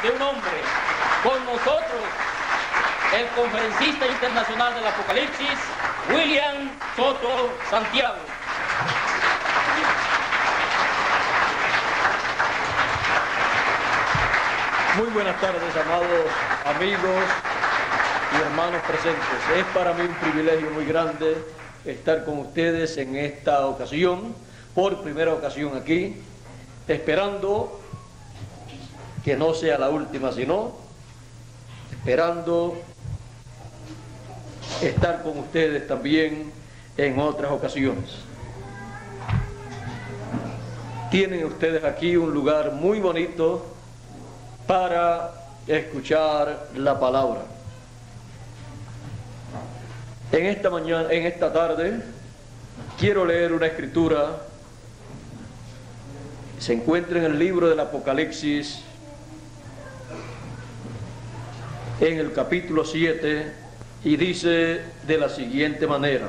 de un hombre. Con nosotros, el conferencista internacional del Apocalipsis, William Soto Santiago. Muy buenas tardes, amados amigos y hermanos presentes. Es para mí un privilegio muy grande estar con ustedes en esta ocasión, por primera ocasión aquí, esperando que no sea la última, sino esperando estar con ustedes también en otras ocasiones. Tienen ustedes aquí un lugar muy bonito para escuchar la palabra. En esta mañana, en esta tarde, quiero leer una escritura. Se encuentra en el libro del Apocalipsis, en el capítulo 7, y dice de la siguiente manera,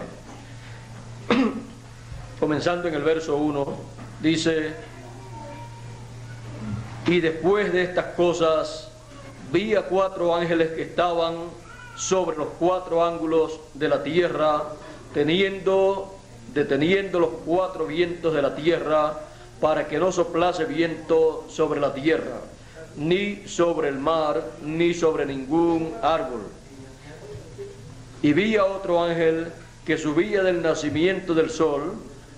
comenzando en el verso 1, dice: y después de estas cosas vi a 4 ángeles que estaban sobre los 4 ángulos de la tierra, deteniendo los 4 vientos de la tierra, para que no soplase viento sobre la tierra, ni sobre el mar, ni sobre ningún árbol. Y vi a otro ángel que subía del nacimiento del sol,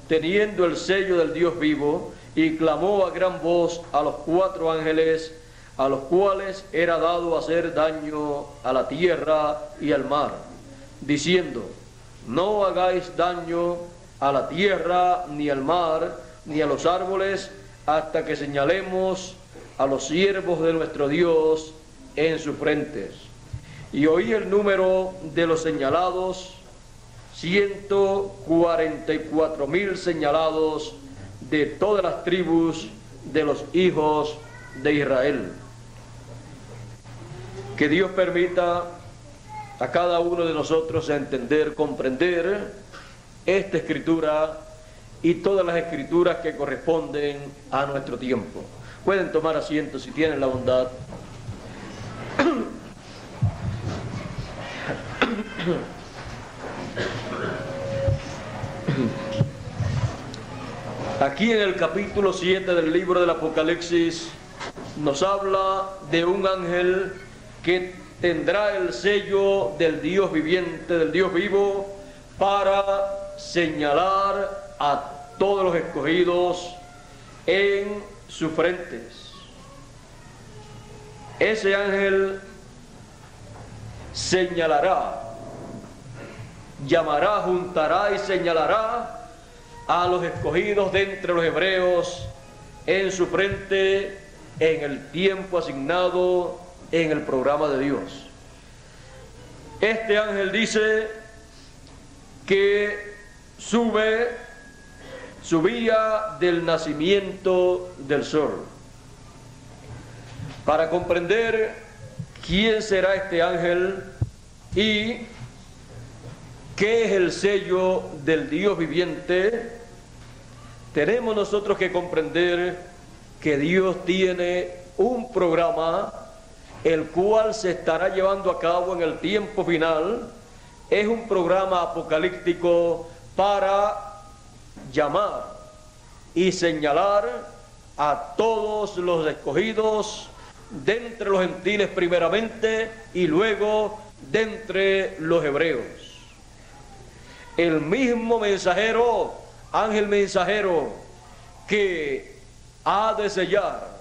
teniendo el sello del Dios vivo, y clamó a gran voz a los 4 ángeles, a los cuales era dado hacer daño a la tierra y al mar, diciendo: no hagáis daño a la tierra, ni al mar, ni a los árboles, hasta que señalemos a los siervos de nuestro Dios en sus frentes. Y oí el número de los señalados, 144,000 señalados, de todas las tribus de los hijos de Israel. Que Dios permita a cada uno de nosotros entender, comprender esta escritura y todas las escrituras que corresponden a nuestro tiempo. Pueden tomar asiento si tienen la bondad. Aquí en el capítulo 7 del libro del Apocalipsis nos habla de un ángel que tendrá el sello del Dios viviente, del Dios vivo, para señalar a todos los escogidos en sus frentes. Ese ángel señalará, llamará, juntará y señalará a los escogidos de entre los hebreos en su frente, en el tiempo asignado en el programa de Dios. Este ángel dice que subía del nacimiento del sol. Para comprender quién será este ángel y qué es el sello del Dios viviente, tenemos nosotros que comprender que Dios tiene un programa el cual se estará llevando a cabo en el tiempo final. Es un programa apocalíptico para llamar y señalar a todos los escogidos de entre los gentiles primeramente y luego de entre los hebreos. El mismo mensajero, ángel mensajero, que ha de sellar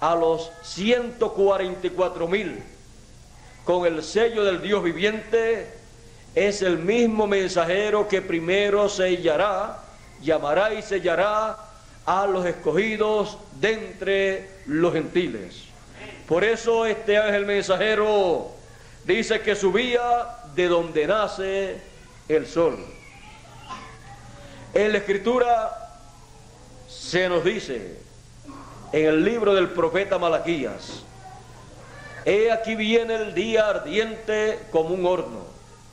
a los 144,000 con el sello del Dios viviente, es el mismo mensajero que primero sellará, llamará y sellará a los escogidos de entre los gentiles. Por eso este ángel mensajero dice que subía de donde nace el sol. En la escritura se nos dice, en el libro del profeta Malaquías: he aquí viene el día ardiente como un horno.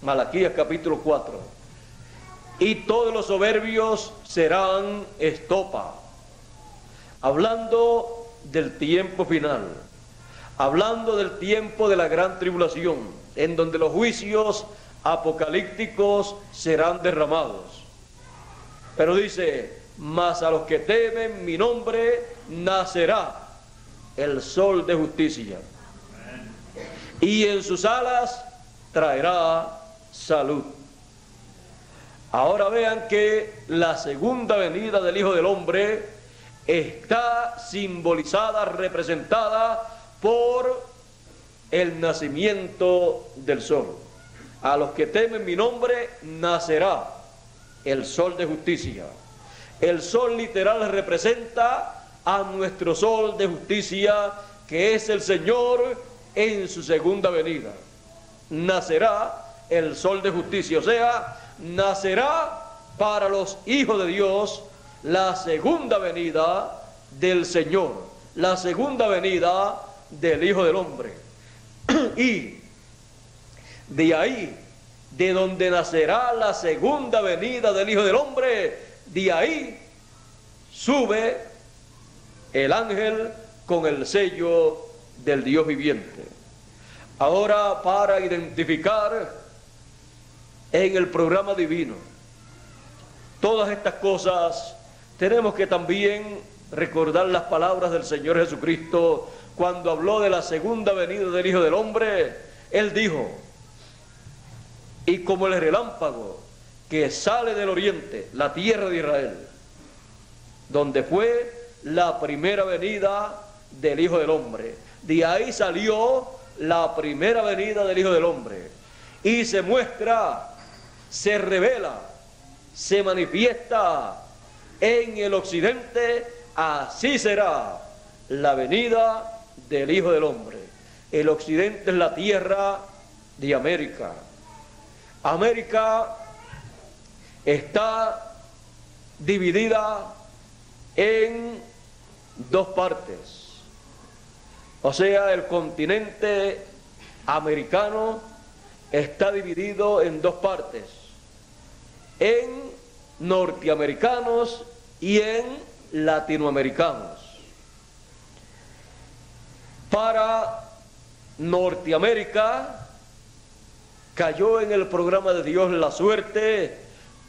Malaquías capítulo 4. Y todos los soberbios serán estopa. Hablando del tiempo final, hablando del tiempo de la gran tribulación, en donde los juicios apocalípticos serán derramados. Pero dice, mas a los que temen mi nombre nacerá el sol de justicia, y en sus alas traerá salud. Ahora vean que la segunda venida del Hijo del Hombre está simbolizada, representada por el nacimiento del sol. A los que temen mi nombre nacerá el sol de justicia. El sol literal representa a nuestro sol de justicia, que es el Señor en su segunda venida. Nacerá el sol de justicia, o sea, nacerá para los hijos de Dios la segunda venida del Señor, la segunda venida del Hijo del Hombre. Y de ahí, de donde nacerá la segunda venida del Hijo del Hombre, de ahí sube el ángel con el sello del Dios viviente. Ahora, para identificar en el programa divino todas estas cosas, tenemos que también recordar las palabras del Señor Jesucristo cuando habló de la segunda venida del Hijo del Hombre. Él dijo: y como el relámpago que sale del oriente, la tierra de Israel, donde fue la primera venida del Hijo del Hombre, de ahí salió la primera venida del Hijo del Hombre, y se muestra, se revela, se manifiesta en el occidente. Así será la venida del Hijo del Hombre. El occidente es la tierra de América. América está dividida en dos partes. O sea, el continente americano está dividido en dos partes: en norteamericanos y en latinoamericanos. Para Norteamérica cayó en el programa de Dios la suerte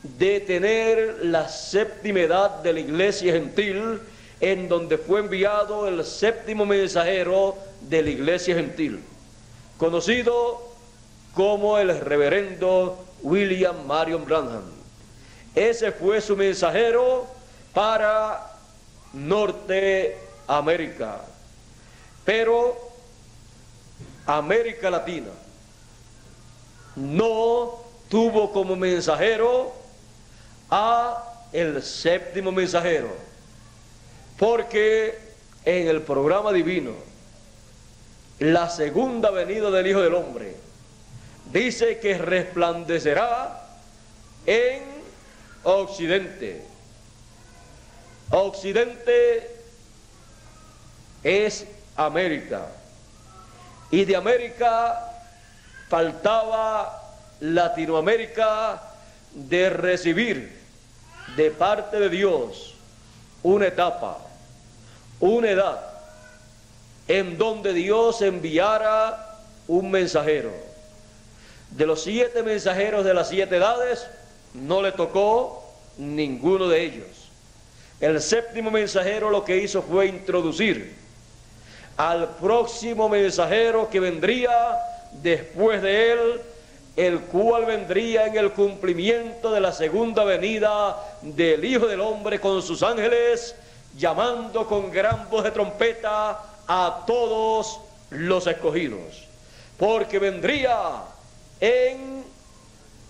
de tener la séptima edad de la iglesia gentil, en donde fue enviado el séptimo mensajero de la iglesia gentil, conocido como el reverendo William Marion Branham. Ese fue su mensajero para Norteamérica. Pero América Latina no tuvo como mensajero a el séptimo mensajero, porque en el programa divino la segunda venida del Hijo del Hombre dice que resplandecerá en occidente. Occidente es América, y de América faltaba Latinoamérica de recibir de parte de Dios una etapa, una edad en donde Dios enviara un mensajero. De los 7 mensajeros de las 7 edades no le tocó ninguno de ellos. El séptimo mensajero lo que hizo fue introducir al próximo mensajero que vendría después de él, el cual vendría en el cumplimiento de la segunda venida del Hijo del Hombre con sus ángeles, llamando con gran voz de trompeta a todos los escogidos, porque vendría en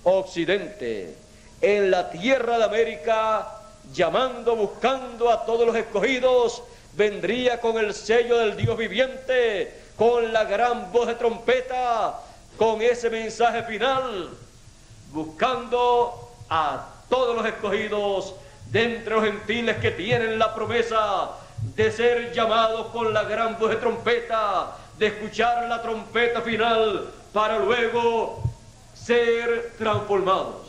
occidente, en la tierra de América, llamando, buscando a todos los escogidos. Vendría con el sello del Dios viviente, con la gran voz de trompeta, con ese mensaje final, buscando a todos los escogidos de entre los gentiles que tienen la promesa de ser llamados con la gran voz de trompeta, de escuchar la trompeta final para luego ser transformados.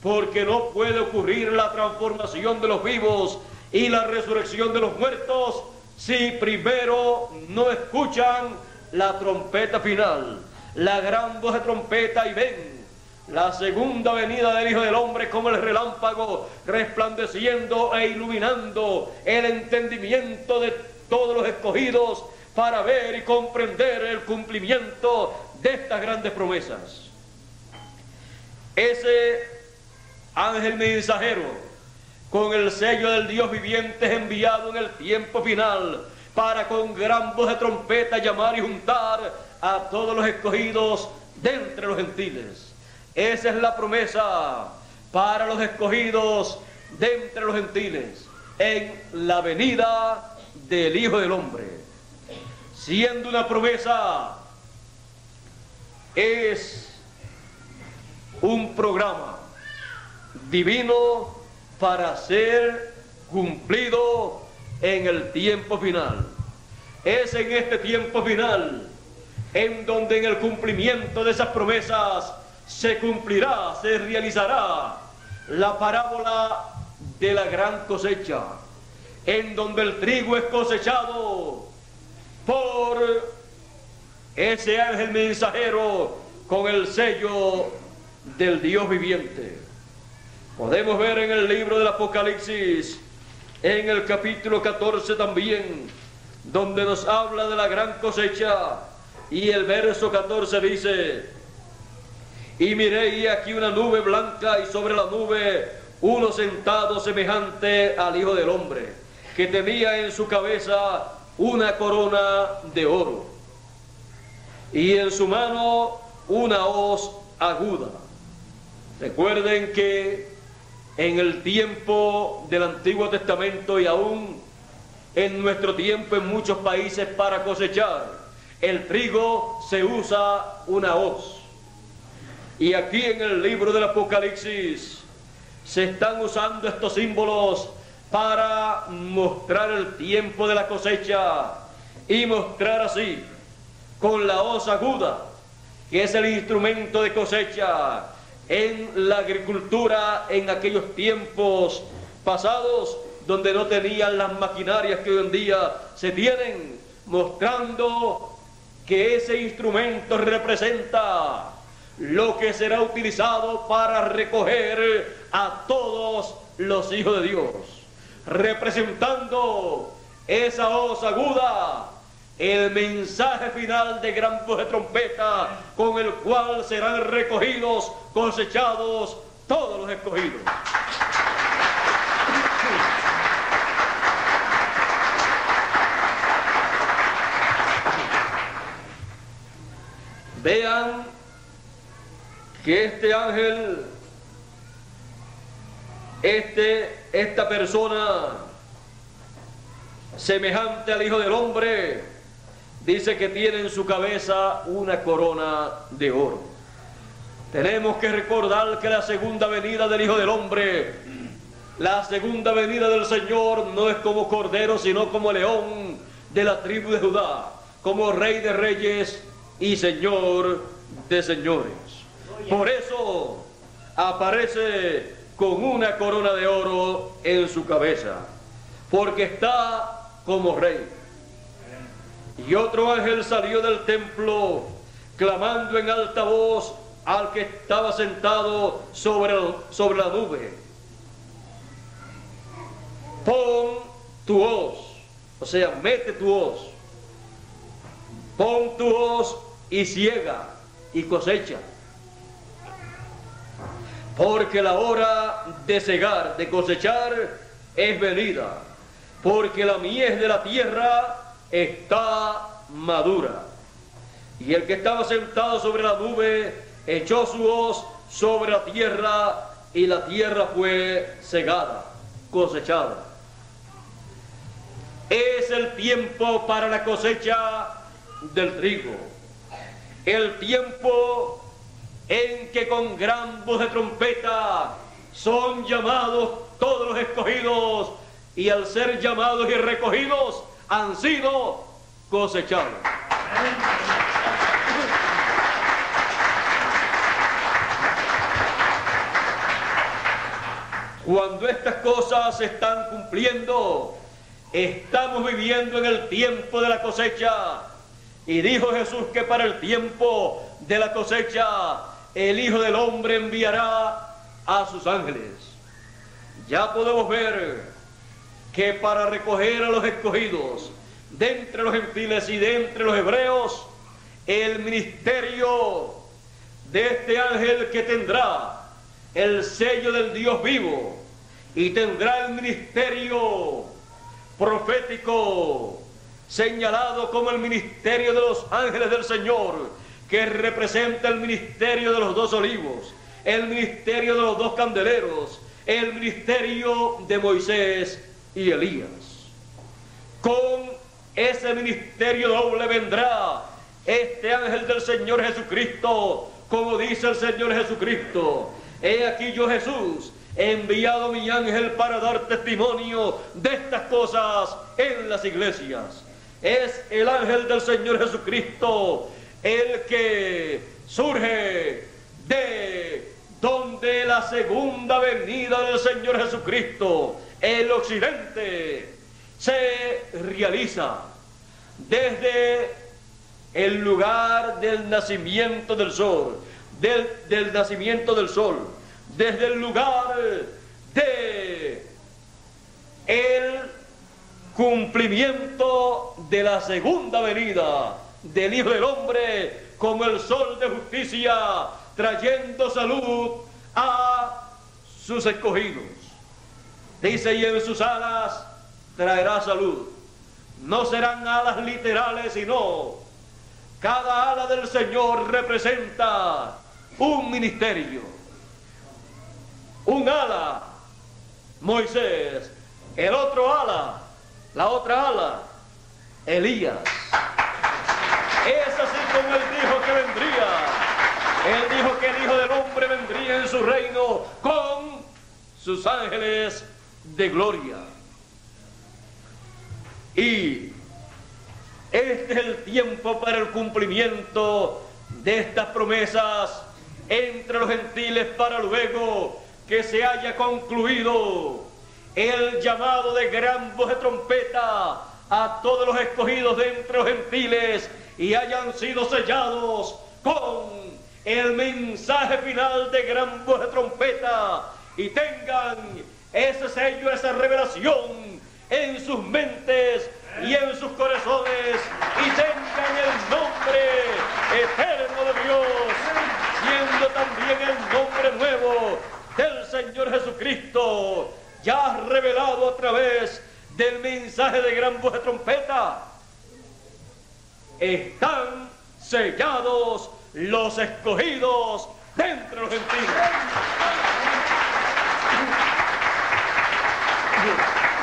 Porque no puede ocurrir la transformación de los vivos y la resurrección de los muertos si primero no escuchan la trompeta final, la gran voz de trompeta, y ven la segunda venida del Hijo del Hombre como el relámpago, resplandeciendo e iluminando el entendimiento de todos los escogidos para ver y comprender el cumplimiento de estas grandes promesas. Ese ángel mensajero con el sello del Dios viviente es enviado en el tiempo final para con gran voz de trompeta llamar y juntar a todos los escogidos de entre los gentiles. Esa es la promesa para los escogidos de entre los gentiles en la venida del Hijo del Hombre. Siendo una promesa, es un programa divino para ser cumplido en el tiempo final. Es en este tiempo final en donde en el cumplimiento de esas promesas se cumplirá, se realizará la parábola de la gran cosecha, en donde el trigo es cosechado por ese ángel mensajero con el sello del Dios viviente. Podemos ver en el libro del Apocalipsis, en el capítulo 14 también, donde nos habla de la gran cosecha, y el verso 14 dice: y miré y aquí una nube blanca, y sobre la nube uno sentado semejante al Hijo del Hombre, que tenía en su cabeza una corona de oro, y en su mano una hoz aguda. Recuerden que en el tiempo del Antiguo Testamento y aún en nuestro tiempo en muchos países para cosechar el trigo se usa una hoz. Y aquí en el libro del Apocalipsis se están usando estos símbolos para mostrar el tiempo de la cosecha y mostrar así con la hoz aguda, que es el instrumento de cosecha en la agricultura en aquellos tiempos pasados, donde no tenían las maquinarias que hoy en día se tienen, mostrando que ese instrumento representa lo que será utilizado para recoger a todos los hijos de Dios, representando esa hoz aguda, el mensaje final de gran voz de trompeta, con el cual serán recogidos, cosechados todos los escogidos. Vean que este ángel, esta persona semejante al Hijo del Hombre, dice que tiene en su cabeza una corona de oro. Tenemos que recordar que la segunda venida del Hijo del Hombre, la segunda venida del Señor, no es como cordero, sino como león de la tribu de Judá, como Rey de reyes y Señor de señores. Por eso aparece con una corona de oro en su cabeza, porque está como rey. Y otro ángel salió del templo, clamando en alta voz al que estaba sentado sobre la nube: pon tu hoz, o sea, mete tu hoz, pon tu hoz y siega y cosecha, porque la hora de segar, de cosechar, es venida, porque la mies de la tierra está madura. Y el que estaba sentado sobre la nube echó su hoz sobre la tierra, y la tierra fue segada, cosechada. Es el tiempo para la cosecha del trigo, el tiempo en que con gran voz de trompeta son llamados todos los escogidos, y al ser llamados y recogidos han sido cosechados. Cuando estas cosas se están cumpliendo, estamos viviendo en el tiempo de la cosecha, Y dijo Jesús que para el tiempo de la cosecha el Hijo del Hombre enviará a sus ángeles. Ya podemos ver que para recoger a los escogidos de entre los gentiles y de entre los hebreos, el ministerio de este ángel que tendrá el sello del Dios vivo y tendrá el ministerio profético señalado como el ministerio de los ángeles del Señor, que representa el ministerio de los dos olivos, el ministerio de los dos candeleros, el ministerio de Moisés y Elías. Con ese ministerio doble vendrá este ángel del Señor Jesucristo, como dice el Señor Jesucristo: he aquí yo, Jesús, he enviado mi ángel para dar testimonio de estas cosas en las iglesias. Es el ángel del Señor Jesucristo el que surge de donde la segunda venida del Señor Jesucristo, el occidente, se realiza desde el lugar del nacimiento del sol, del nacimiento del sol, desde el lugar de el cumplimiento de la segunda venida del Hijo del Hombre como el sol de justicia, trayendo salud a sus escogidos. Dice: y en sus alas traerá salud. No serán alas literales, sino cada ala del Señor representa un ministerio. Un ala, Moisés; el otro ala, la otra ala, Elías. Es así como él dijo que vendría. Él dijo que el Hijo del Hombre vendría en su reino con sus ángeles de gloria. Y este es el tiempo para el cumplimiento de estas promesas entre los gentiles, para luego que se haya concluido el llamado de gran voz de trompeta a todos los escogidos de entre los gentiles y hayan sido sellados con el mensaje final de gran voz de trompeta y tengan ese sello, esa revelación en sus mentes y en sus corazones, y tengan el nombre eterno de Dios, siendo también el nombre nuevo del Señor Jesucristo, ya revelado a través del mensaje de gran voz de trompeta. Están sellados los escogidos de entre los gentiles.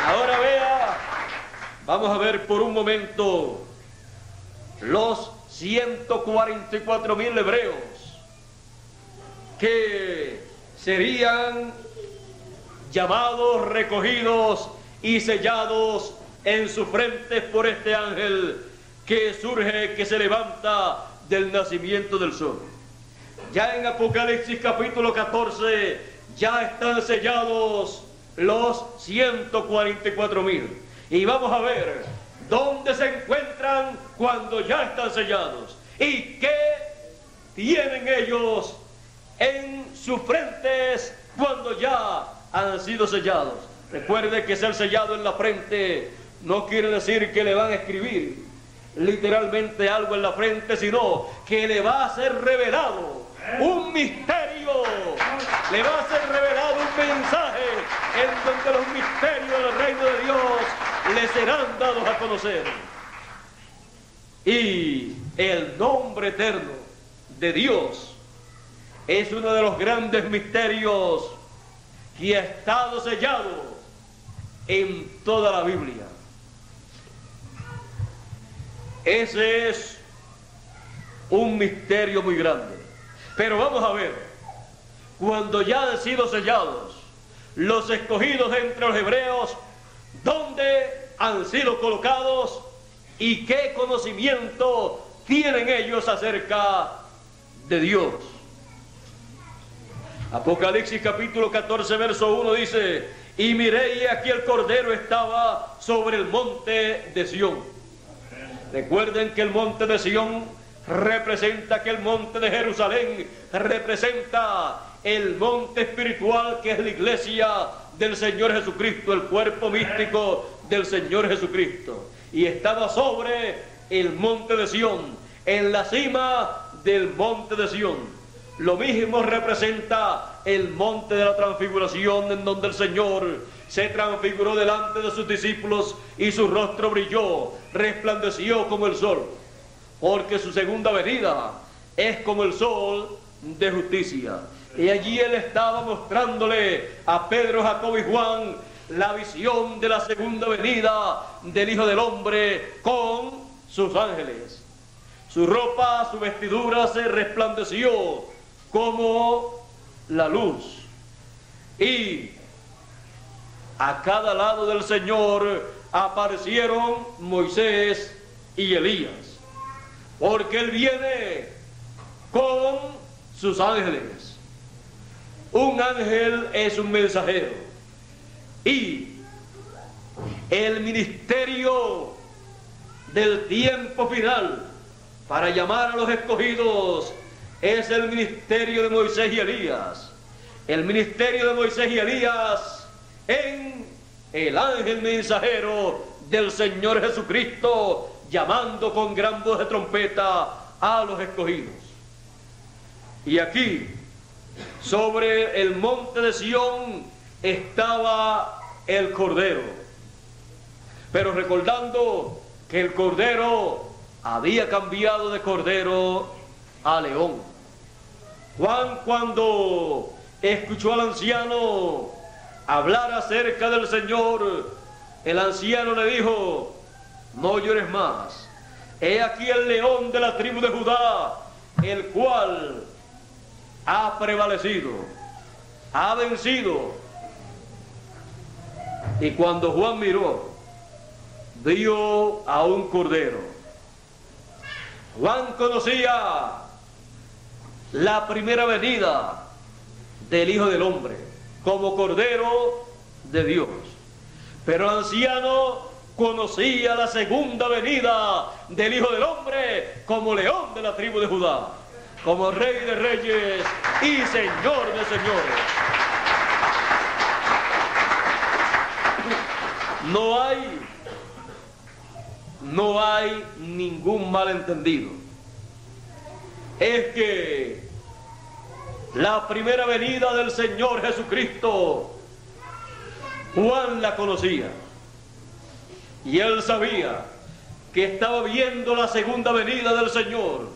Ahora vea, vamos a ver por un momento los 144.000 hebreos que serían llamados, recogidos y sellados en sus frentes por este ángel que surge, que se levanta del nacimiento del sol. Ya en Apocalipsis capítulo 14 ya están sellados los 144.000. Y vamos a ver dónde se encuentran cuando ya están sellados y qué tienen ellos en sus frentes cuando ya han sido sellados. Recuerde que ser sellado en la frente no quiere decir que le van a escribir literalmente algo en la frente, sino que le va a ser revelado un misterio, le va a ser revelado un mensaje en donde los misterios del reino de Dios le serán dados a conocer. Y el nombre eterno de Dios es uno de los grandes misterios que ha estado sellado en toda la Biblia. Ese es un misterio muy grande. Pero vamos a ver, cuando ya han sido sellados los escogidos entre los hebreos, ¿dónde han sido colocados y qué conocimiento tienen ellos acerca de Dios? Apocalipsis capítulo 14 verso 1 dice: y miré y aquí el Cordero estaba sobre el monte de Sión. Recuerden que el monte de Sión representa que el monte de Jerusalén representa el monte espiritual que es la iglesia del Señor Jesucristo, el cuerpo místico del Señor Jesucristo. Y estaba sobre el monte de Sión, en la cima del monte de Sión. Lo mismo representa el monte de la transfiguración, en donde el Señor se transfiguró delante de sus discípulos y su rostro brilló, resplandeció como el sol, porque su segunda venida es como el sol de justicia. Y allí él estaba mostrándole a Pedro, Jacobo y Juan la visión de la segunda venida del Hijo del Hombre con sus ángeles. Su ropa, su vestidura se resplandeció como la luz. Y a cada lado del Señor aparecieron Moisés y Elías, porque Él viene con sus ángeles. Un ángel es un mensajero, y el ministerio del tiempo final para llamar a los escogidos es el ministerio de Moisés y Elías. El ministerio de Moisés y Elías en el ángel mensajero del Señor Jesucristo, llamando con gran voz de trompeta a los escogidos. Y aquí, sobre el monte de Sión, estaba el Cordero, pero recordando que el Cordero había cambiado de Cordero a león. Juan, cuando escuchó al anciano hablar acerca del Señor, el anciano le dijo: no llores más, he aquí el león de la tribu de Judá, el cual ha prevalecido, ha vencido. Y cuando Juan miró, vio a un cordero. Juan conocía la primera venida del Hijo del Hombre como Cordero de Dios, pero el anciano conocía la segunda venida del Hijo del Hombre como León de la tribu de Judá, como Rey de Reyes y Señor de Señores. No hay ningún malentendido. Es que la primera venida del Señor Jesucristo, Juan la conocía. Y él sabía que estaba viendo la segunda venida del Señor.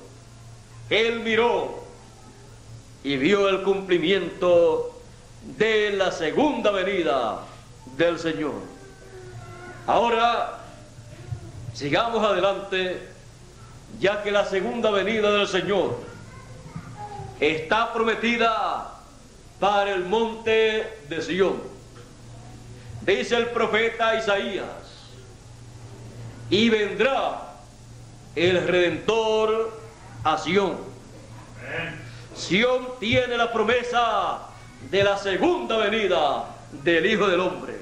Él miró y vio el cumplimiento de la segunda venida del Señor. Ahora, sigamos adelante, ya que la segunda venida del Señor está prometida para el monte de Sión. Dice el profeta Isaías: y vendrá el Redentor a Sión. Sión tiene la promesa de la segunda venida del Hijo del Hombre,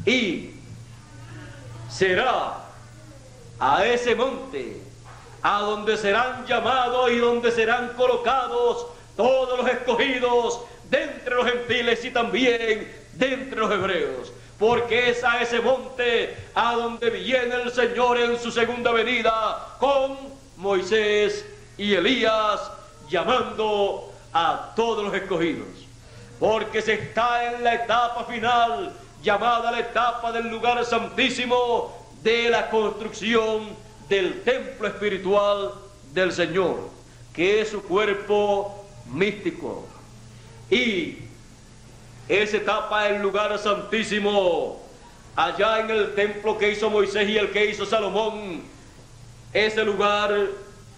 y será a ese monte a donde serán llamados y donde serán colocados todos los escogidos de entre los gentiles y también de entre los hebreos, porque es a ese monte a donde viene el Señor en su segunda venida con Moisés y Elías, llamando a todos los escogidos, porque se está en la etapa final, llamada la etapa del lugar santísimo, de la construcción del templo espiritual del Señor, que es su cuerpo místico. Y esa etapa, el lugar santísimo, allá en el templo que hizo Moisés y el que hizo Salomón, ese lugar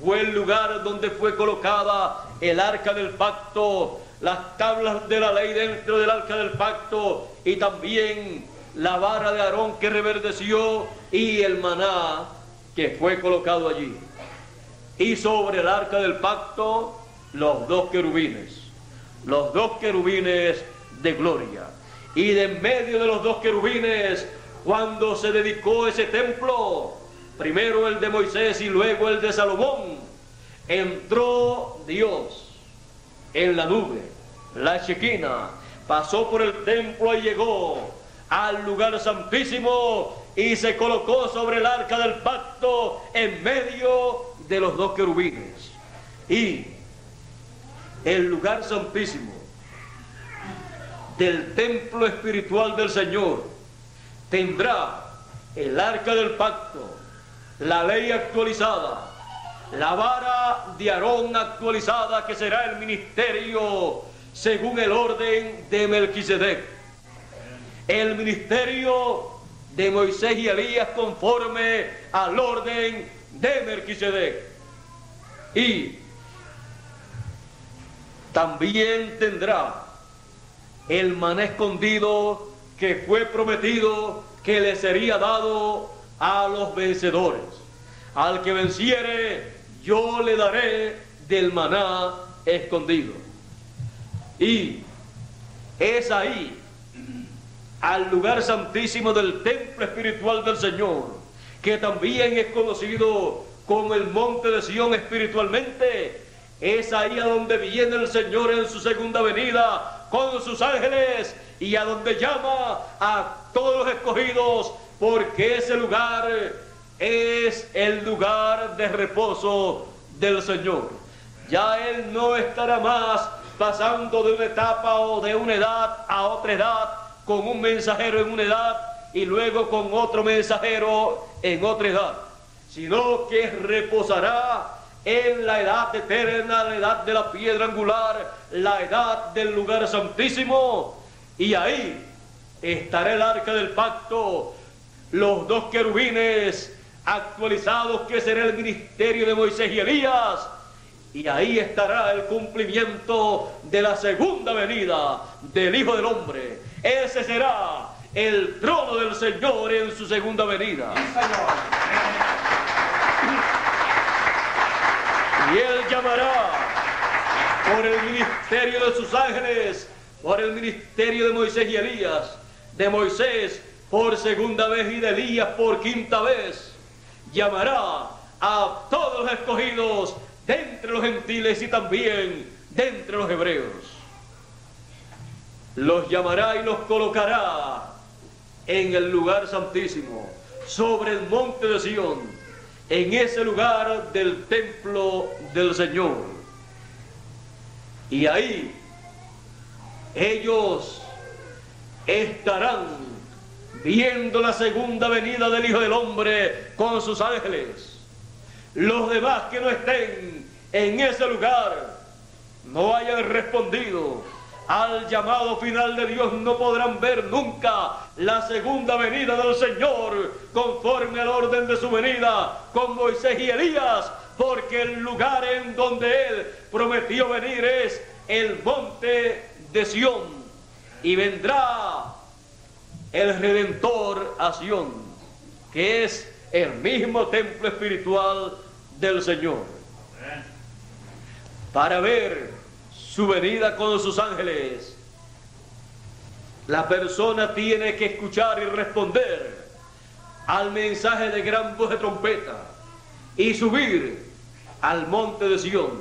fue el lugar donde fue colocada el arca del pacto, las tablas de la ley dentro del arca del pacto, y también la vara de Aarón que reverdeció y el maná que fue colocado allí. Y sobre el arca del pacto los dos querubines de gloria. Y de en medio de los dos querubines, cuando se dedicó ese templo, primero el de Moisés y luego el de Salomón, entró Dios en la nube, la Shekinah, pasó por el templo y llegó al lugar santísimo y se colocó sobre el arca del pacto en medio de los dos querubines. Y el lugar santísimo del templo espiritual del Señor tendrá el arca del pacto, la ley actualizada, la vara de Aarón actualizada, que será el ministerio según el orden de Melquisedec, el ministerio de Moisés y Elías conforme al orden de Melquisedec. Y también tendrá el maná escondido que fue prometido que le sería dado a los vencedores. Al que venciere, yo le daré del maná escondido. Y es ahí, al lugar santísimo del templo espiritual del Señor, que también es conocido como el monte de Sión espiritualmente. Es ahí a donde viene el Señor en su segunda venida con sus ángeles y a donde llama a todos los escogidos, porque ese lugar es el lugar de reposo del Señor. Ya Él no estará más pasando de una etapa o de una edad a otra edad, con un mensajero en una edad y luego con otro mensajero en otra edad, sino que reposará en la edad eterna, la edad de la piedra angular, la edad del lugar santísimo. Y ahí estará el arca del pacto, los dos querubines actualizados, que será el ministerio de Moisés y Elías. Y ahí estará el cumplimiento de la segunda venida del Hijo del Hombre. Ese será el trono del Señor en su segunda venida. Y Él llamará por el ministerio de sus ángeles, por el ministerio de Moisés y Elías, de Moisés por segunda vez y de Elías por quinta vez. Llamará a todos los escogidos de entre los gentiles y también de entre los hebreos. Los llamará y los colocará en el lugar santísimo, sobre el monte de Sión, en ese lugar del templo del Señor. Y ahí ellos estarán viendo la segunda venida del Hijo del Hombre con sus ángeles. Los demás que no estén en ese lugar, no hayan respondido al llamado final de Dios, no podrán ver nunca la segunda venida del Señor conforme al orden de su venida con Moisés y Elías, porque el lugar en donde Él prometió venir es el monte de Sión, y vendrá el Redentor a Sión, que es el mismo templo espiritual del Señor, para ver su venida con sus ángeles. La persona tiene que escuchar y responder al mensaje de gran voz de trompeta y subir al monte de Sión,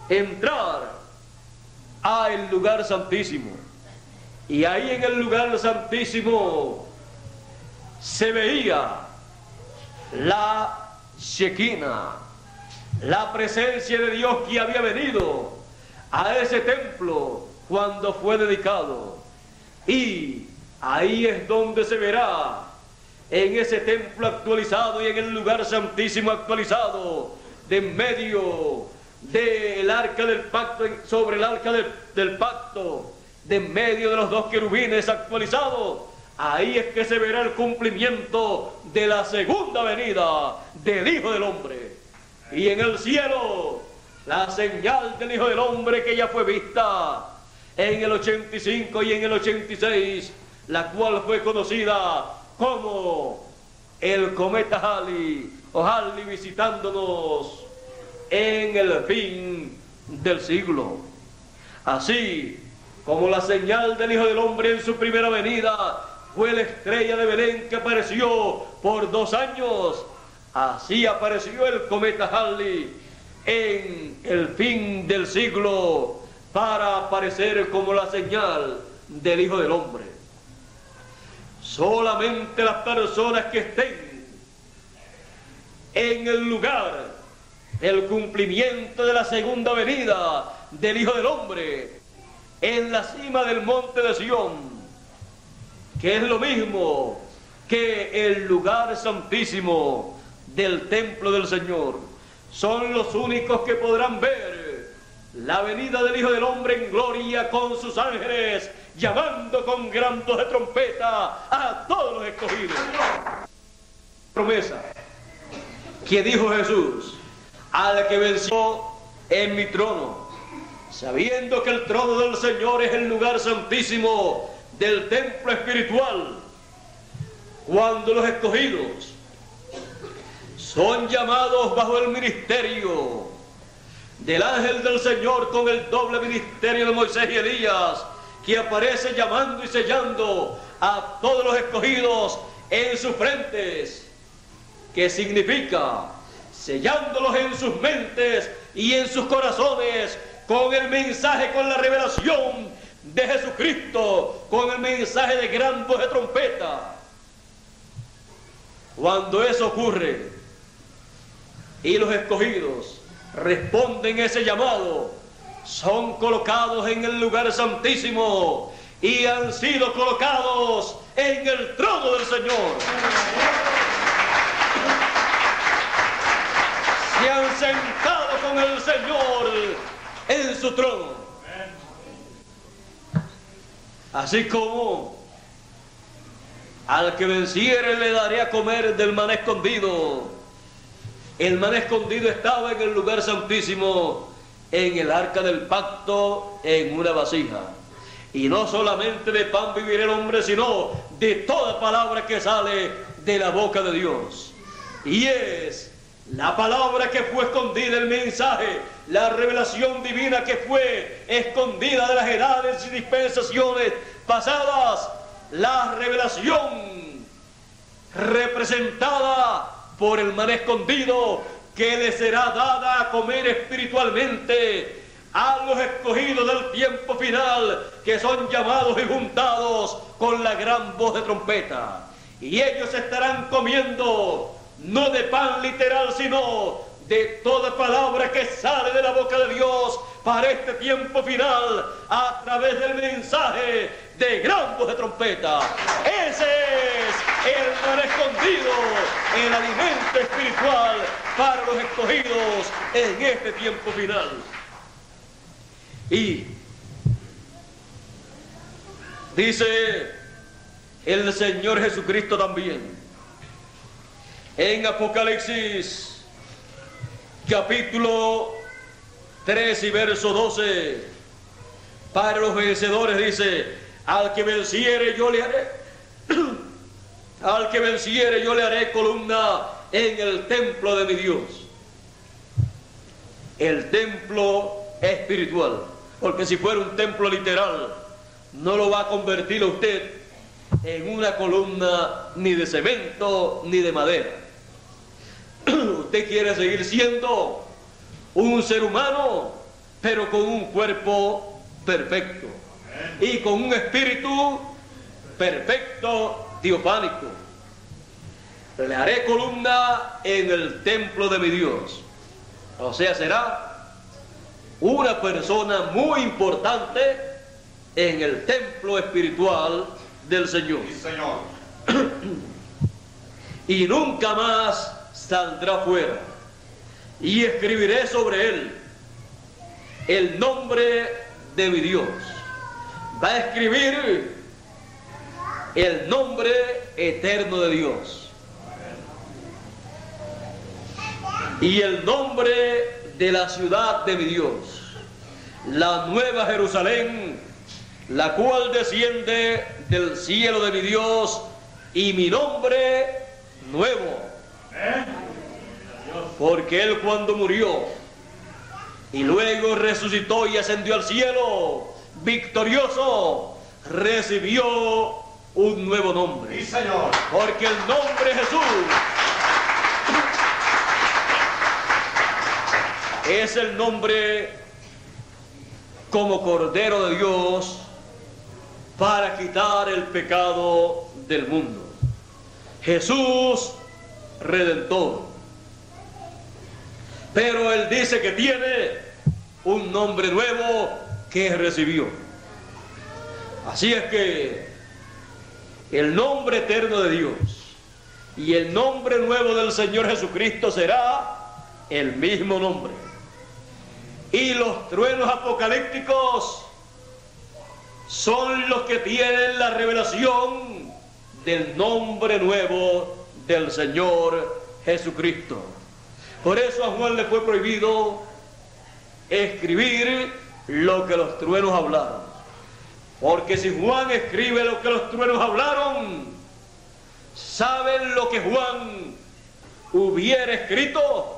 entrar al lugar santísimo. Y ahí en el lugar santísimo se veía la Shekinah, la presencia de Dios que había venido a ese templo cuando fue dedicado. Y ahí es donde se verá, en ese templo actualizado y en el lugar santísimo actualizado, de en medio del arca del pacto, sobre el arca del pacto, de en medio de los dos querubines actualizados, ahí es que se verá el cumplimiento de la segunda venida del Hijo del Hombre. Y en el cielo, la señal del Hijo del Hombre, que ya fue vista en el 85 y en el 86, la cual fue conocida como el cometa Halley, o Halley visitándonos en el fin del siglo. Así como la señal del Hijo del Hombre en su primera venida fue la estrella de Belén que apareció por 2 años, Así apareció el cometa Halley en el fin del siglo para aparecer como la señal del Hijo del Hombre. Solamente las personas que estén en el lugar del cumplimiento de la segunda venida del Hijo del Hombre, en la cima del monte de Sión, que es lo mismo que el lugar santísimo del templo del Señor, son los únicos que podrán ver la venida del Hijo del Hombre en gloria con sus ángeles, llamando con gran voz de trompeta a todos los escogidos. Promesa que dijo Jesús: al que venció en mi trono, sabiendo que el trono del Señor es el lugar santísimo del templo espiritual. Cuando los escogidos son llamados bajo el ministerio del ángel del Señor, con el doble ministerio de Moisés y Elías, que aparece llamando y sellando a todos los escogidos en sus frentes, que significa sellándolos en sus mentes y en sus corazones con el mensaje, con la revelación de Jesucristo, con el mensaje de gran voz de trompeta. Cuando eso ocurre y los escogidos responden ese llamado, son colocados en el lugar santísimo y han sido colocados en el trono del Señor. Se han sentado con el Señor en su trono. Así como al que venciere le daré a comer del maná escondido. El maná escondido estaba en el lugar santísimo, en el arca del pacto, en una vasija. Y no solamente de pan vivirá el hombre, sino de toda palabra que sale de la boca de Dios. Y es la palabra que fue escondida, el mensaje, la revelación divina que fue escondida de las edades y dispensaciones pasadas, la revelación representada por el maná escondido, que le será dada a comer espiritualmente a los escogidos del tiempo final, que son llamados y juntados con la gran voz de trompeta. Y ellos estarán comiendo no de pan literal, sino de toda palabra que sale de la boca de Dios para este tiempo final, a través del mensaje de gran voz de trompeta. Ese es el maná escondido, el alimento espiritual para los escogidos en este tiempo final. Y dice el Señor Jesucristo también en Apocalipsis capítulo 3 y verso 12, para los vencedores dice: al que venciere yo le haré al que venciere yo le haré columna en el templo de mi Dios. El templo espiritual, porque si fuera un templo literal, no lo va a convertir a usted en una columna ni de cemento ni de madera. Usted quiere seguir siendo un ser humano, pero con un cuerpo perfecto y con un espíritu perfecto, teofánico. Le haré columna en el templo de mi Dios. O sea, será una persona muy importante en el templo espiritual del Señor. Sí, Señor. Y nunca más saldrá fuera. Y escribiré sobre él el nombre de mi Dios. Va a escribir el nombre eterno de Dios. Y el nombre de la ciudad de mi Dios, la nueva Jerusalén, la cual desciende del cielo de mi Dios, y mi nombre nuevo. Porque él, cuando murió y luego resucitó y ascendió al cielo victorioso, recibió un nuevo nombre. Sí, Señor. Porque el nombre Jesús es el nombre como Cordero de Dios para quitar el pecado del mundo. Jesús Redentor. Pero Él dice que tiene un nombre nuevo que recibió. Así es que el nombre eterno de Dios y el nombre nuevo del Señor Jesucristo será el mismo nombre. Y los truenos apocalípticos son los que tienen la revelación del nombre nuevo del Señor Jesucristo. Por eso a Juan le fue prohibido escribir lo que los truenos hablaron. Porque si Juan escribe lo que los truenos hablaron, ¿saben lo que Juan hubiera escrito?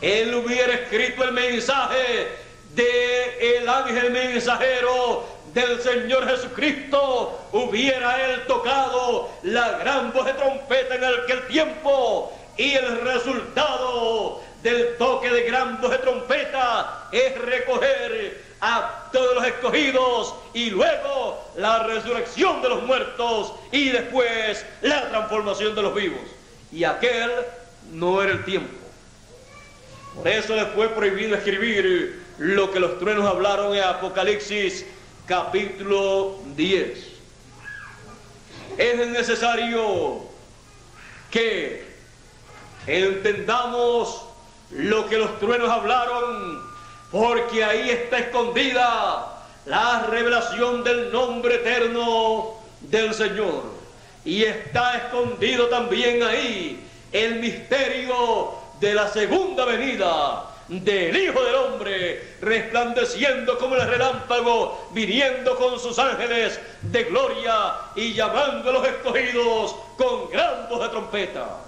Él hubiera escrito el mensaje del ángel mensajero del Señor Jesucristo. Hubiera él tocado la gran voz de trompeta en aquel tiempo, y el resultado del toque de gran voz de trompeta es recoger a todos los escogidos y luego la resurrección de los muertos y después la transformación de los vivos. Y aquel no era el tiempo. Por eso le fue prohibido escribir lo que los truenos hablaron en Apocalipsis capítulo 10. Es necesario que entendamos lo que los truenos hablaron, porque ahí está escondida la revelación del nombre eterno del Señor. Y está escondido también ahí el misterio de la segunda venida del Hijo del Hombre, resplandeciendo como el relámpago, viniendo con sus ángeles de gloria y llamando a los escogidos con gran voz de trompeta.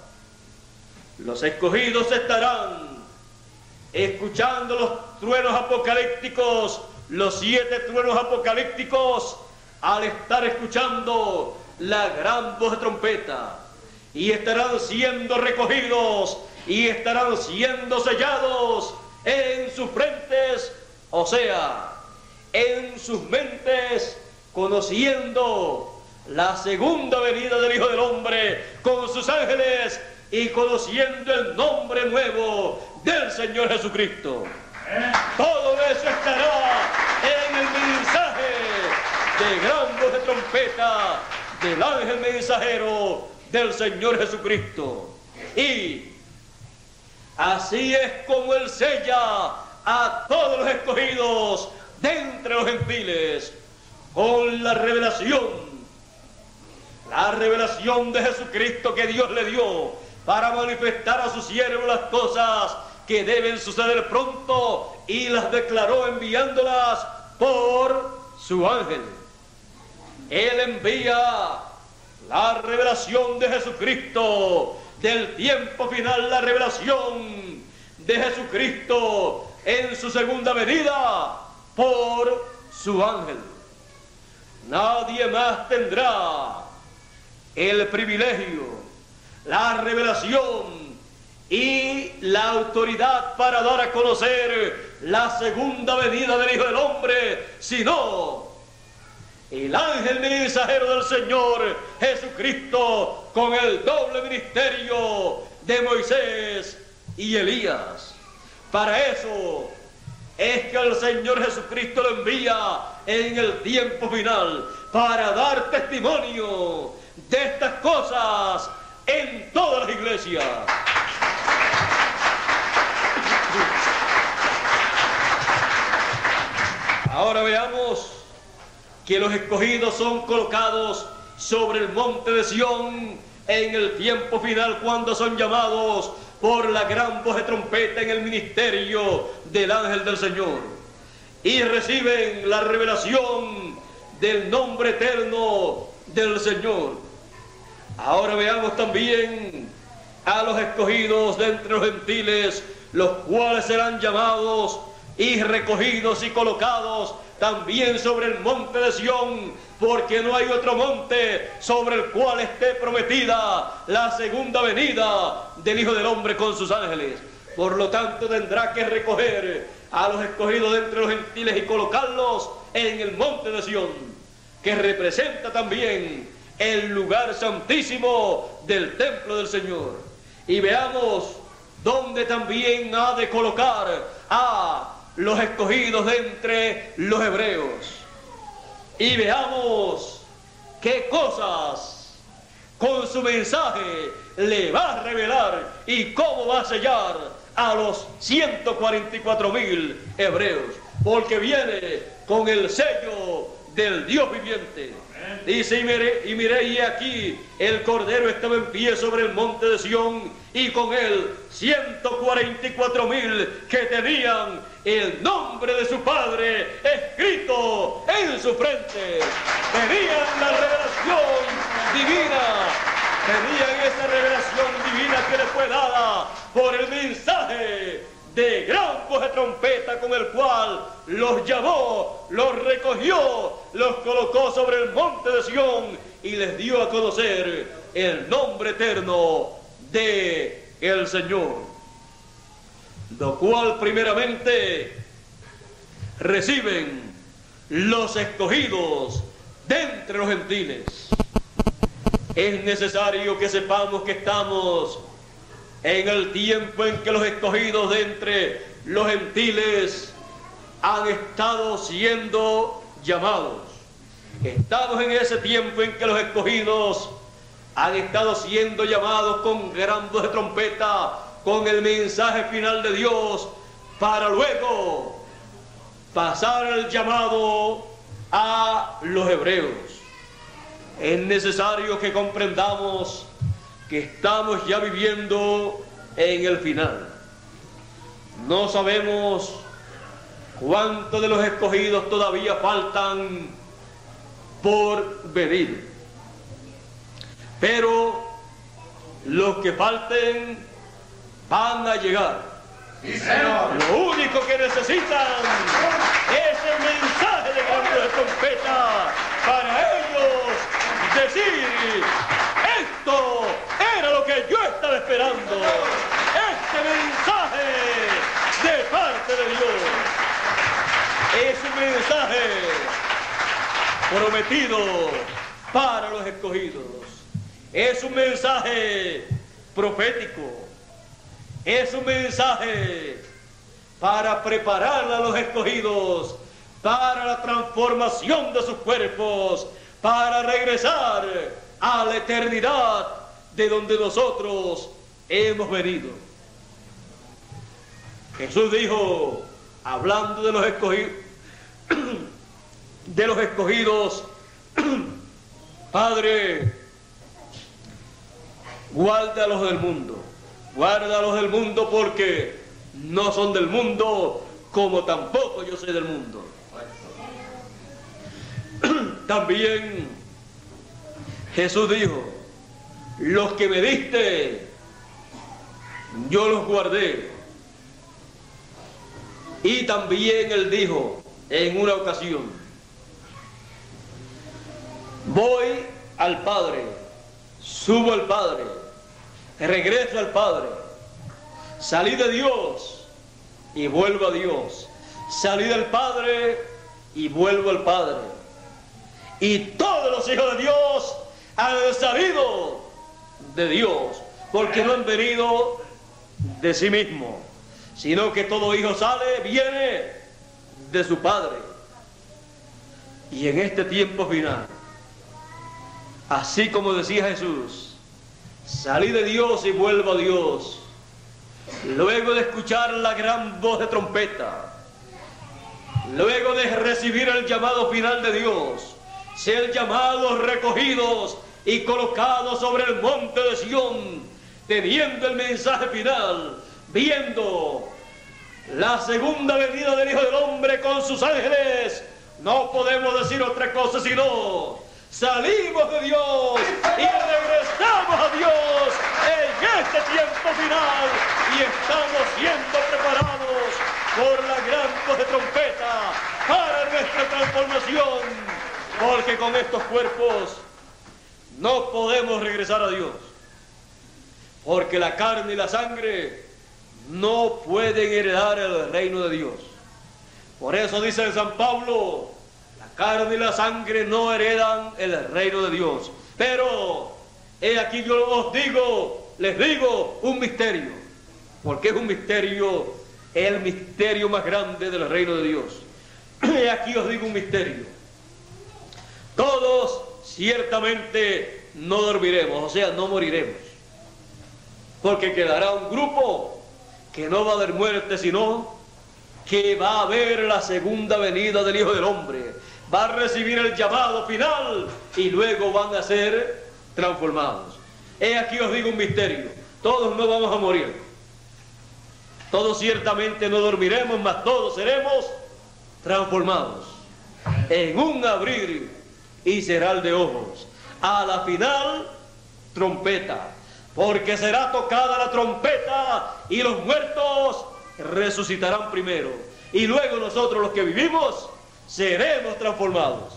Los escogidos estarán escuchando los truenos apocalípticos, los 7 truenos apocalípticos, al estar escuchando la gran voz de trompeta, y estarán siendo recogidos y estarán siendo sellados en sus frentes, o sea, en sus mentes, conociendo la segunda venida del Hijo del Hombre con sus ángeles y conociendo el nombre nuevo del Señor Jesucristo. Todo eso estará en el mensaje de gran voz de trompeta del ángel mensajero del Señor Jesucristo. Y así es como Él sella a todos los escogidos de entre los gentiles con la revelación de Jesucristo que Dios le dio para manifestar a sus siervos las cosas que deben suceder pronto, y las declaró enviándolas por su ángel. Él envía la revelación de Jesucristo del tiempo final, la revelación de Jesucristo en su segunda venida por su ángel. Nadie más tendrá el privilegio, la revelación y la autoridad para dar a conocer la segunda venida del Hijo del Hombre, sino el ángel mensajero del Señor Jesucristo, con el doble ministerio de Moisés y Elías. Para eso es que el Señor Jesucristo lo envía en el tiempo final, para dar testimonio de estas cosas en todas las iglesias. Ahora veamos que los escogidos son colocados sobre el monte de Sión en el tiempo final, cuando son llamados por la gran voz de trompeta en el ministerio del ángel del Señor, y reciben la revelación del nombre eterno del Señor. Ahora veamos también a los escogidos de entre los gentiles, los cuales serán llamados y recogidos y colocados también sobre el monte de Sión, porque no hay otro monte sobre el cual esté prometida la segunda venida del Hijo del Hombre con sus ángeles. Por lo tanto tendrá que recoger a los escogidos de entre los gentiles y colocarlos en el monte de Sión, que representa también el lugar santísimo del templo del Señor. Y veamos dónde también ha de colocar a los escogidos de entre los hebreos. Y veamos qué cosas con su mensaje le va a revelar y cómo va a sellar a los 144.000 hebreos, porque viene con el sello del Dios viviente. Dice, y miré y aquí el Cordero estaba en pie sobre el monte de Sión, y con él 144.000 que tenían el nombre de su Padre escrito en su frente. Tenían la revelación divina, tenían esa revelación divina que les fue dada por el mensaje de gran voz de trompeta con el cual los llamó, los recogió, los colocó sobre el monte de Sión y les dio a conocer el nombre eterno de el Señor. Lo cual primeramente reciben los escogidos de entre los gentiles. Es necesario que sepamos que estamos en el tiempo en que los escogidos de entre los gentiles han estado siendo llamados. Estamos en ese tiempo en que los escogidos han estado siendo llamados con gran voz de trompeta, con el mensaje final de Dios, para luego pasar el llamado a los hebreos. Es necesario que comprendamos que estamos ya viviendo en el final. No sabemos cuántos de los escogidos todavía faltan por venir, pero los que falten van a llegar. Sí, Señor. Lo único que necesitan es el mensaje de gran voz de trompeta para ellos decir: esto era lo que yo estaba esperando, este mensaje de parte de Dios. Es un mensaje prometido para los escogidos. Es un mensaje profético. Es un mensaje para preparar a los escogidos para la transformación de sus cuerpos, para regresar a la eternidad de donde nosotros hemos venido. Jesús dijo, hablando de los escogidos, Padre, guárdalos del mundo. Guárdalos del mundo porque no son del mundo, como tampoco yo soy del mundo. También Jesús dijo, los que me diste, yo los guardé. Y también Él dijo en una ocasión, voy al Padre, subo al Padre, regreso al Padre. Salí de Dios y vuelvo a Dios. Salí del Padre y vuelvo al Padre. Y todos los hijos de Dios han salido de Dios, porque no han venido de sí mismo, sino que todo hijo viene de su Padre. Y en este tiempo final, así como decía Jesús, salí de Dios y vuelvo a Dios. Luego de escuchar la gran voz de trompeta, luego de recibir el llamado final de Dios, ser llamados, recogidos y colocados sobre el monte de Sión, teniendo el mensaje final, viendo la segunda venida del Hijo del Hombre con sus ángeles, no podemos decir otra cosa sino: salimos de Dios y regresamos a Dios en este tiempo final y estamos siendo preparados por la gran voz de trompeta para nuestra transformación, porque con estos cuerpos no podemos regresar a Dios, porque la carne y la sangre no pueden heredar el reino de Dios. Por eso dice San Pablo, la carne y la sangre no heredan el reino de Dios. Pero, he aquí yo os digo, les digo, un misterio. Porque es un misterio, el misterio más grande del reino de Dios. He aquí os digo un misterio. Todos ciertamente no dormiremos, o sea, no moriremos. Porque quedará un grupo que no va a haber muerte, sino que va a haber la segunda venida del Hijo del Hombre. Va a recibir el llamado final y luego van a ser transformados. He aquí os digo un misterio. Todos no vamos a morir. Todos ciertamente no dormiremos, mas todos seremos transformados. En un abrir y cerrar de ojos. A la final, trompeta. Porque será tocada la trompeta y los muertos resucitarán primero. Y luego nosotros los que vivimos seremos transformados.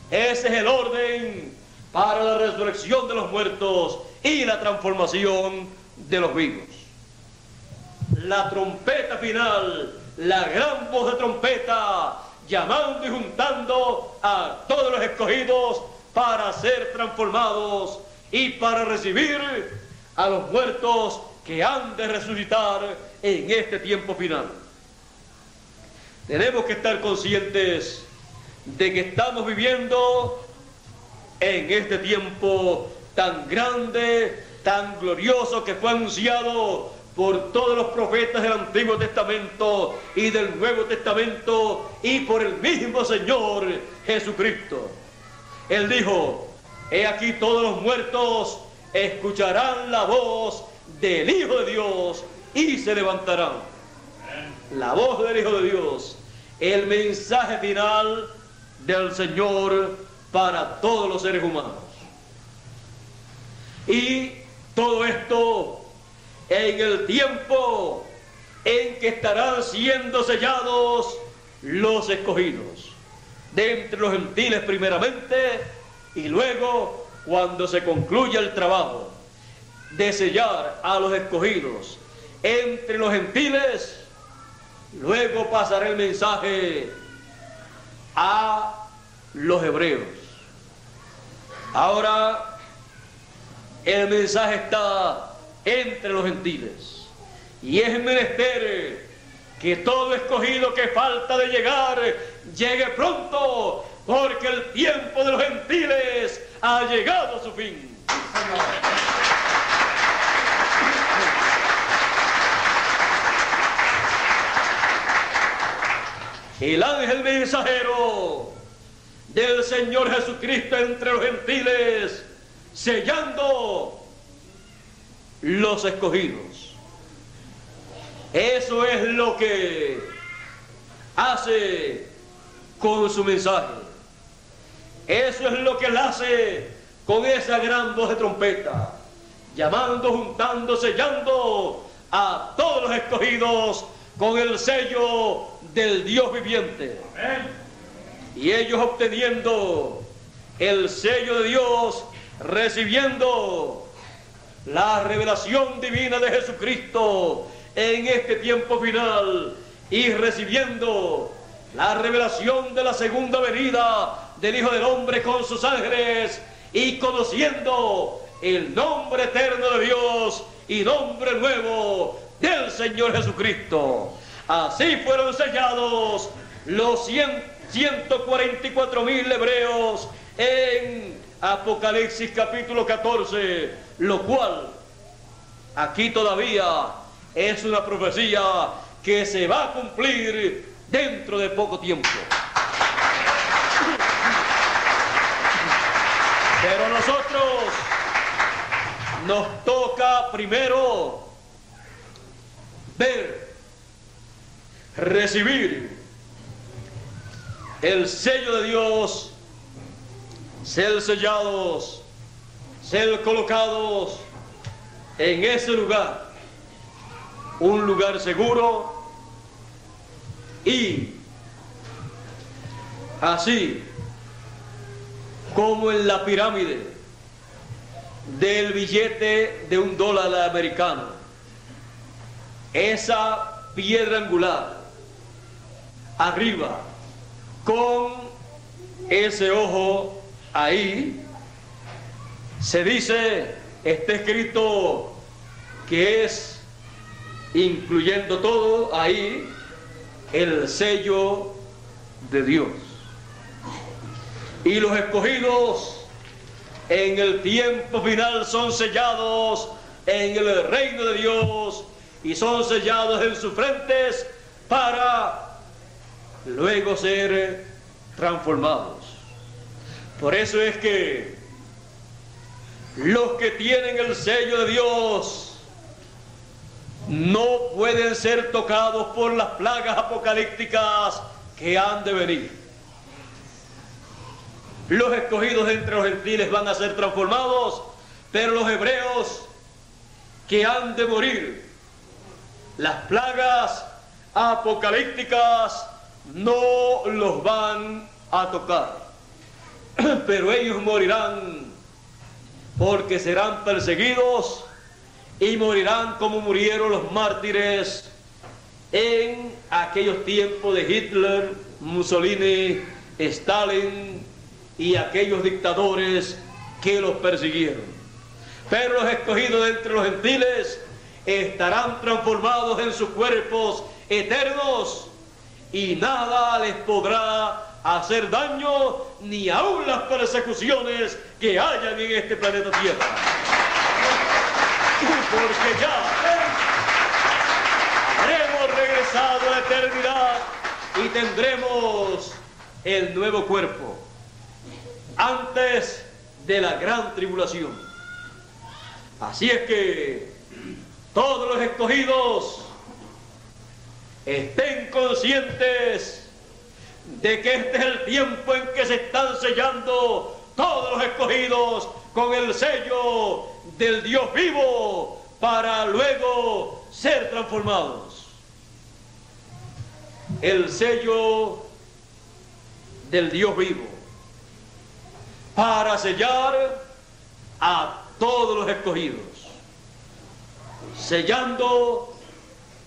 Ese es el orden para la resurrección de los muertos y la transformación de los vivos. La trompeta final, la gran voz de trompeta, llamando y juntando a todos los escogidos para ser transformados y para recibir a los muertos que han de resucitar en este tiempo final. Tenemos que estar conscientes de que estamos viviendo en este tiempo tan grande, tan glorioso, que fue anunciado por todos los profetas del Antiguo Testamento y del Nuevo Testamento y por el mismo Señor Jesucristo. Él dijo: he aquí todos los muertos escucharán la voz del Hijo de Dios y se levantarán. La voz del Hijo de Dios, el mensaje final del Señor para todos los seres humanos. Y todo esto en el tiempo en que estarán siendo sellados los escogidos, de entre los gentiles primeramente, y luego cuando se concluya el trabajo de sellar a los escogidos entre los gentiles, luego pasará el mensaje a los hebreos. Ahora el mensaje está entre los gentiles y es menester que todo escogido que falta de llegar llegue pronto, porque el tiempo de los gentiles ha llegado a su fin. El ángel mensajero del Señor Jesucristo entre los gentiles, sellando los escogidos. Eso es lo que hace con su mensaje. Eso es lo que él hace con esa gran voz de trompeta, llamando, juntando, sellando a todos los escogidos con el sello del Dios viviente. Amén. Y ellos obteniendo el sello de Dios, recibiendo la revelación divina de Jesucristo en este tiempo final y recibiendo la revelación de la segunda venida del Hijo del Hombre con sus ángeles y conociendo el nombre eterno de Dios y nombre nuevo del Señor Jesucristo. Así fueron sellados los 144.000 hebreos en Apocalipsis capítulo 14, lo cual aquí todavía es una profecía que se va a cumplir dentro de poco tiempo. Pero a nosotros nos toca primero ver, recibir el sello de Dios, ser sellados, ser colocados en ese lugar, un lugar seguro, y así como en la pirámide del billete de $1 americano, esa piedra angular, arriba, con ese ojo ahí, se dice, está escrito que es, incluyendo todo ahí, el sello de Dios. Y los escogidos en el tiempo final son sellados en el reino de Dios y son sellados en sus frentes para luego ser transformados. Por eso es que los que tienen el sello de Dios no pueden ser tocados por las plagas apocalípticas que han de venir. Los escogidos entre los gentiles van a ser transformados, pero los hebreos que han de morir, las plagas apocalípticas no los van a tocar, pero ellos morirán porque serán perseguidos y morirán como murieron los mártires en aquellos tiempos de Hitler, Mussolini, Stalin y aquellos dictadores que los persiguieron. Pero los escogidos entre los gentiles estarán transformados en sus cuerpos eternos y nada les podrá hacer daño, ni aun las persecuciones que hayan en este planeta Tierra. Porque ya habremos regresado a la eternidad y tendremos el nuevo cuerpo antes de la gran tribulación. Así es que todos los escogidos estén conscientes de que este es el tiempo en que se están sellando todos los escogidos con el sello del Dios vivo para luego ser transformados. El sello del Dios vivo para sellar a todos los escogidos, sellando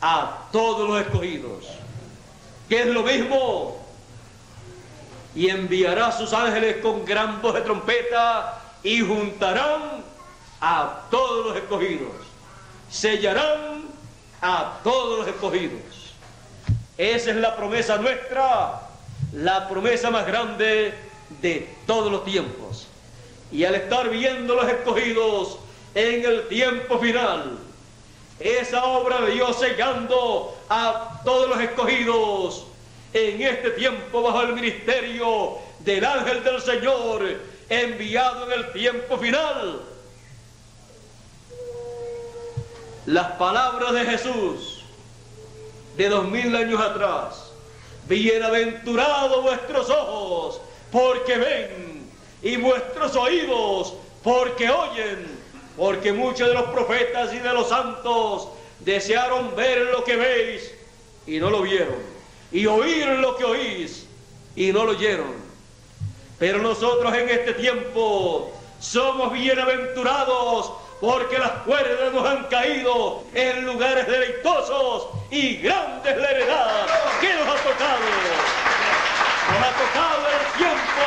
a todos los escogidos, que es lo mismo, y enviará a sus ángeles con gran voz de trompeta y juntarán a todos los escogidos, sellarán a todos los escogidos. Esa es la promesa nuestra, la promesa más grande de todos los tiempos. Y al estar viendo los escogidos en el tiempo final, esa obra de Dios sellando a todos los escogidos en este tiempo bajo el ministerio del ángel del Señor enviado en el tiempo final, las palabras de Jesús de 2000 años atrás: bienaventurados vuestros ojos porque ven y vuestros oídos porque oyen, porque muchos de los profetas y de los santos desearon ver lo que veis y no lo vieron, y oír lo que oís y no lo oyeron. Pero nosotros en este tiempo somos bienaventurados porque las cuerdas nos han caído en lugares deleitosos y grande es la heredad que nos ha tocado. Nos ha tocado el tiempo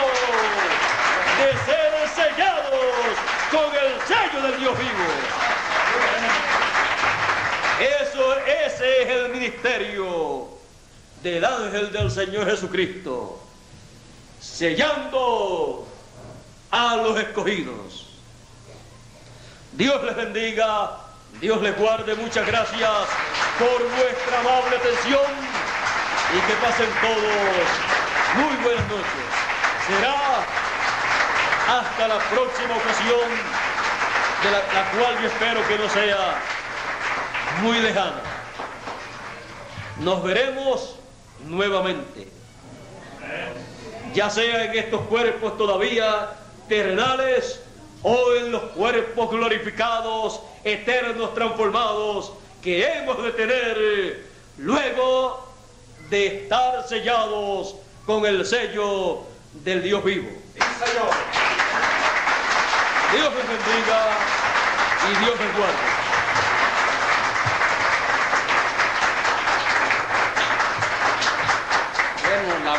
de ser sellados con el sello del Dios vivo. Ese es el ministerio del ángel del Señor Jesucristo, sellando a los escogidos. Dios les bendiga, Dios les guarde. Muchas gracias por vuestra amable atención y que pasen todos muy buenas noches. Será hasta la próxima ocasión, de la cual yo espero que no sea muy lejana. Nos veremos nuevamente, ya sea en estos cuerpos todavía terrenales o en los cuerpos glorificados, eternos, transformados, que hemos de tener luego de estar sellados con el sello del Dios vivo. Sí, Señor. Dios les bendiga y Dios les guarde. Bueno, la